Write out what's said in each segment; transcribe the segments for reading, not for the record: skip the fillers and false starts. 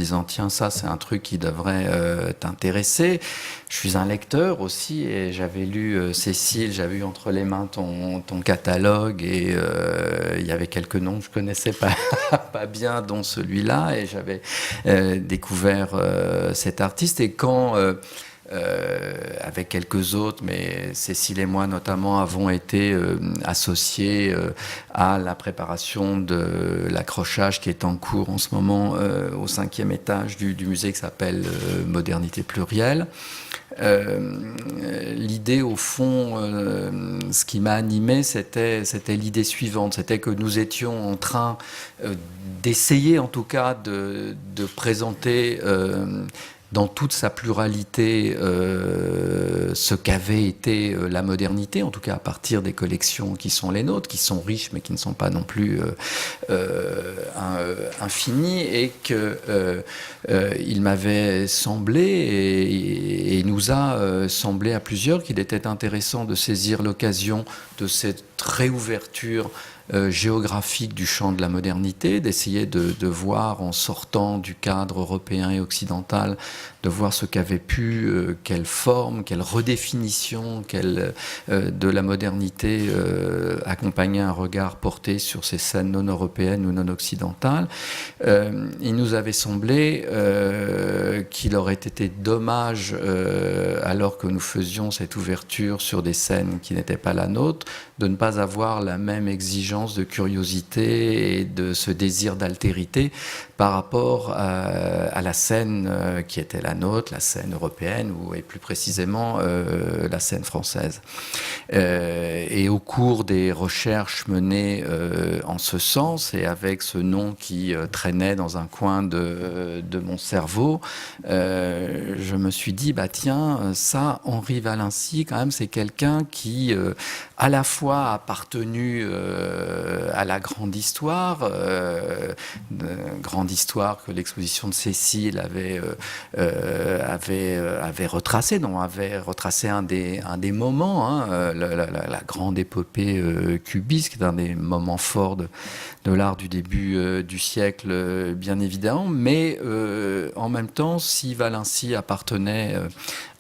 disant tiens, ça c'est un truc qui devrait t'intéresser. Je suis un lecteur aussi et j'avais lu Cécile, j'avais eu entre les mains ton catalogue et il y avait quelques noms que je connaissais pas bien, dont celui-là, et j'avais découvert cet artiste. Et quand avec quelques autres, mais Cécile et moi notamment avons été associés à la préparation de l'accrochage qui est en cours en ce moment au 5e étage du musée, qui s'appelle Modernité plurielle. L'idée au fond, ce qui m'a animé, c'était l'idée suivante, c'était que nous étions en train d'essayer en tout cas de présenter dans toute sa pluralité ce qu'avait été la modernité, en tout cas à partir des collections qui sont les nôtres, qui sont riches mais qui ne sont pas non plus infinies, et qu'il m'avait semblé et nous a semblé à plusieurs qu'il était intéressant de saisir l'occasion de cette réouverture géographique du champ de la modernité, d'essayer de voir, en sortant du cadre européen et occidental, de voir ce qu'avait pu, quelle forme, quelle redéfinition de la modernité accompagner un regard porté sur ces scènes non européennes ou non occidentales. Il nous avait semblé qu'il aurait été dommage, alors que nous faisions cette ouverture sur des scènes qui n'étaient pas la nôtre, de ne pas avoir la même exigence de curiosité et de ce désir d'altérité par rapport à la scène qui était la nôtre, la scène européenne, et plus précisément la scène française. Et au cours des recherches menées en ce sens, et avec ce nom qui traînait dans un coin de mon cerveau, je me suis dit, bah tiens, ça, Henri Valency, quand même, c'est quelqu'un qui, à la fois appartenu à la grande histoire que l'exposition de Cécile avait retracé, dont avait retracé un des moments, hein, la grande épopée cubiste, qui est un des moments forts de l'art du début du siècle, bien évidemment, mais en même temps, si Valency appartenait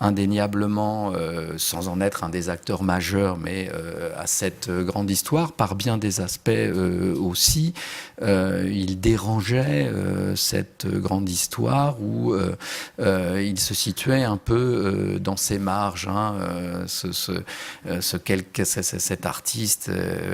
indéniablement, sans en être un des acteurs majeurs, mais à cette grande histoire, par bien des aspects aussi, il dérangeait cette grande histoire où il se situait un peu dans ses marges, hein, cet artiste,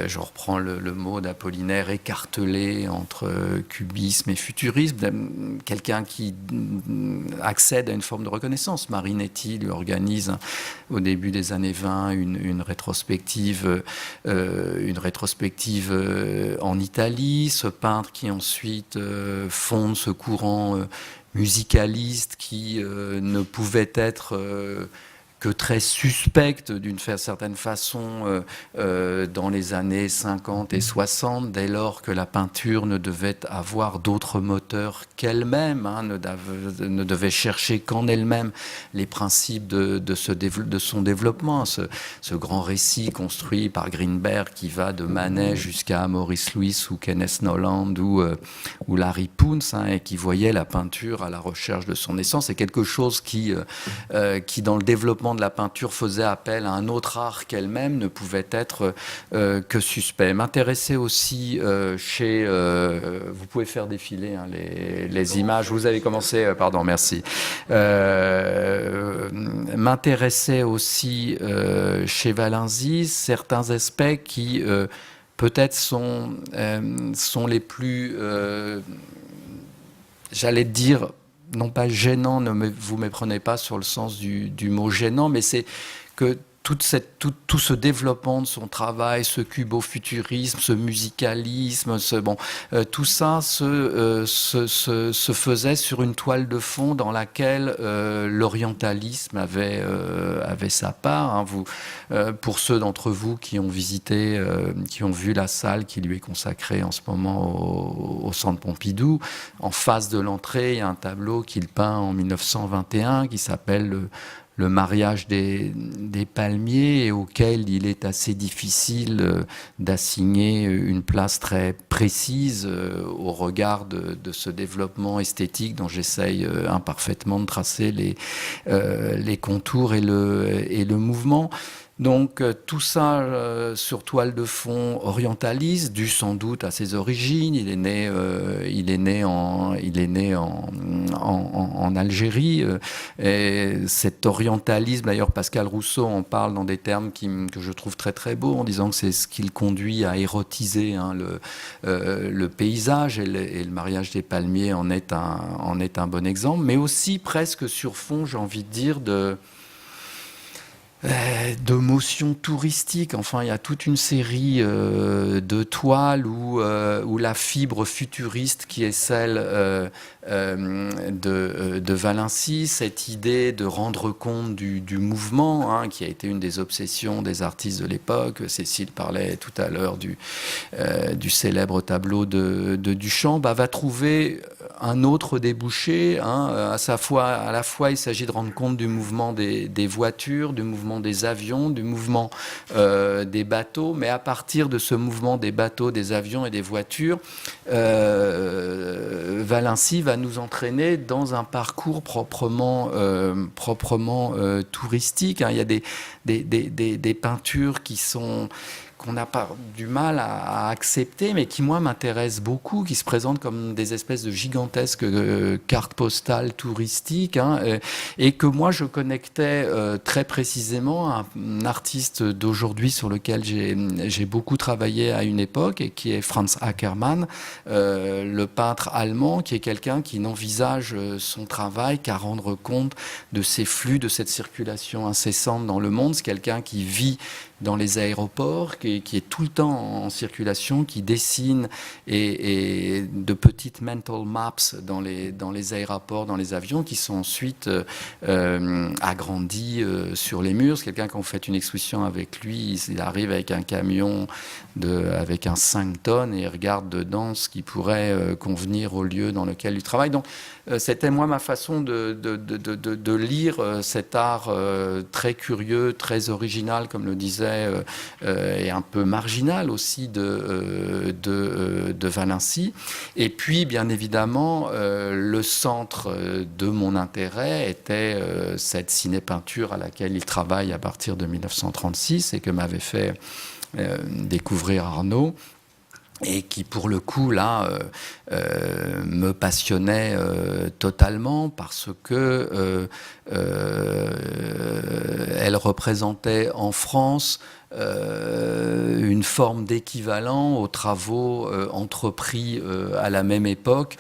je reprends le mot d'Apollinaire, écartelé entre cubisme et futurisme, quelqu'un qui accède à une forme de reconnaissance. Marinetti lui organise au début des années 20 une rétrospective en Italie, ce peintre qui ensuite fonde ce courant musicaliste qui ne pouvait être que très suspecte d'une certaine façon dans les années 50 et 60, dès lors que la peinture ne devait avoir d'autre moteur qu'elle-même, hein, ne devait chercher qu'en elle-même les principes de son développement. Ce grand récit construit par Greenberg qui va de Manet jusqu'à Maurice Louis ou Kenneth Noland ou Larry Poons, hein, et qui voyait la peinture à la recherche de son essence. C'est quelque chose qui dans le développement de la peinture faisait appel à un autre art qu'elle-même, ne pouvait être que suspect. M'intéresser aussi vous pouvez faire défiler, hein, les images. Vous avez commencé, pardon, merci. M'intéresser aussi chez Valency certains aspects qui peut-être sont les plus, j'allais dire, non pas gênant, vous méprenez pas sur le sens du mot gênant, mais c'est que tout ce développement de son travail, ce cubo-futurisme, ce musicalisme, tout ça se faisait sur une toile de fond dans laquelle l'orientalisme avait sa part. Hein. Pour ceux d'entre vous qui ont visité, qui ont vu la salle qui lui est consacrée en ce moment au Centre Pompidou, en face de l'entrée, il y a un tableau qu'il peint en 1921 qui s'appelle le mariage des palmiers, et auquel il est assez difficile d'assigner une place très précise au regard de ce développement esthétique dont j'essaye imparfaitement de tracer les contours et le mouvement. Donc tout ça sur toile de fond orientaliste, dû sans doute à ses origines. Il est né en Algérie. Et cet orientalisme, d'ailleurs Pascal Rousseau en parle dans des termes que je trouve très très beaux, en disant que c'est ce qui le conduit à érotiser le paysage, et le mariage des palmiers en est un bon exemple, mais aussi presque sur fond, j'ai envie de dire, de motion touristique. Enfin, il y a toute une série de toiles où la fibre futuriste qui est celle de Valency, cette idée de rendre compte du mouvement, qui a été une des obsessions des artistes de l'époque. Cécile parlait tout à l'heure du célèbre tableau de Duchamp, va trouver un autre débouché. À la fois, il s'agit de rendre compte du mouvement des voitures, du mouvement des avions, du mouvement des bateaux, mais à partir de ce mouvement des bateaux, des avions et des voitures, Valency va nous entraîner dans un parcours proprement touristique. Il y a des peintures qu'on n'a pas du mal à accepter, mais qui, moi, m'intéressent beaucoup, qui se présentent comme des espèces de gigantesques cartes postales touristiques, et que moi, je connectais très précisément à un artiste d'aujourd'hui sur lequel j'ai beaucoup travaillé à une époque, et qui est Franz Ackermann, le peintre allemand, qui est quelqu'un qui n'envisage son travail qu'à rendre compte de ces flux, de cette circulation incessante dans le monde. C'est quelqu'un qui vit dans les aéroports, qui est tout le temps en circulation, qui dessine et de petites mental maps dans les aéroports, dans les avions, qui sont ensuite agrandis sur les murs. C'est quelqu'un, quand on fait une exposition avec lui, il arrive avec un camion avec un 5 tonnes et il regarde dedans ce qui pourrait convenir au lieu dans lequel il travaille. Donc c'était, moi, ma façon de lire cet art très curieux, très original, comme le disait, et un peu marginal aussi de Valency. Et puis, bien évidemment, le centre de mon intérêt était cette ciné-peinture à laquelle il travaille à partir de 1936 et que m'avait fait découvrir Arnaud, et qui, pour le coup, là, me passionnait totalement, parce que elle représentait en France une forme d'équivalent aux travaux entrepris à la même époque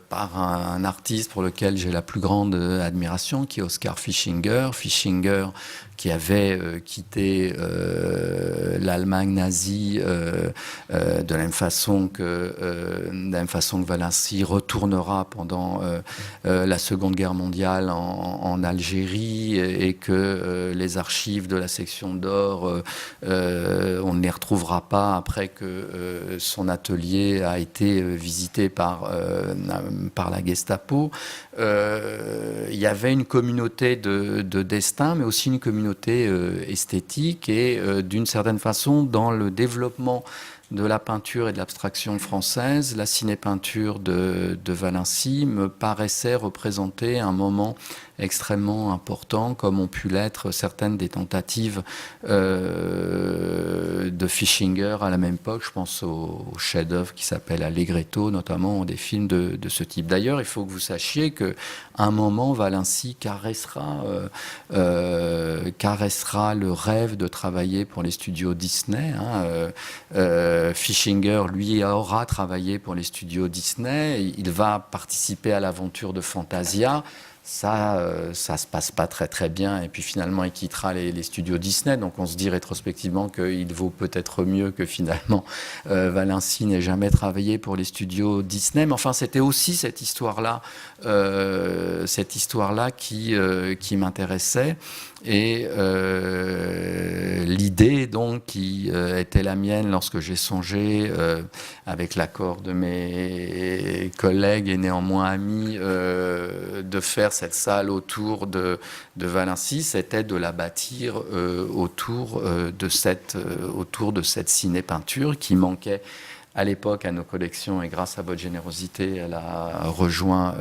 par un artiste pour lequel j'ai la plus grande admiration, qui est Oskar Fischinger. Fischinger, qui avait quitté l'Allemagne nazie de la même façon que Valency retournera pendant la Seconde Guerre mondiale en Algérie, et que les archives de la section d'or, on ne les retrouvera pas après que son atelier a été visité par la Gestapo. Il y avait une communauté de destin, mais aussi une communauté esthétique, et d'une certaine façon, dans le développement de la peinture et de l'abstraction française, la ciné-peinture de Valency me paraissait représenter un moment extrêmement important, comme ont pu l'être certaines des tentatives de Fischinger à la même époque. Je pense au chef-d'œuvre qui s'appelle Allegretto, notamment, des films de ce type. D'ailleurs, il faut que vous sachiez qu'à un moment, Valency caressera le rêve de travailler pour les studios Disney. Fischinger, lui, aura travaillé pour les studios Disney. Il va participer à l'aventure de Fantasia. Ça se passe pas très très bien, et puis finalement il quittera les studios Disney. Donc on se dit rétrospectivement qu'il vaut peut-être mieux que finalement Valency n'ait jamais travaillé pour les studios Disney. Mais enfin, c'était aussi cette histoire-là qui m'intéressait. Et l'idée, donc, qui était la mienne lorsque j'ai songé, avec l'accord de mes collègues et néanmoins amis, de faire cette salle autour de Valency, c'était de la bâtir autour de cette ciné-peinture qui manquait à l'époque à nos collections, et grâce à votre générosité, elle a rejoint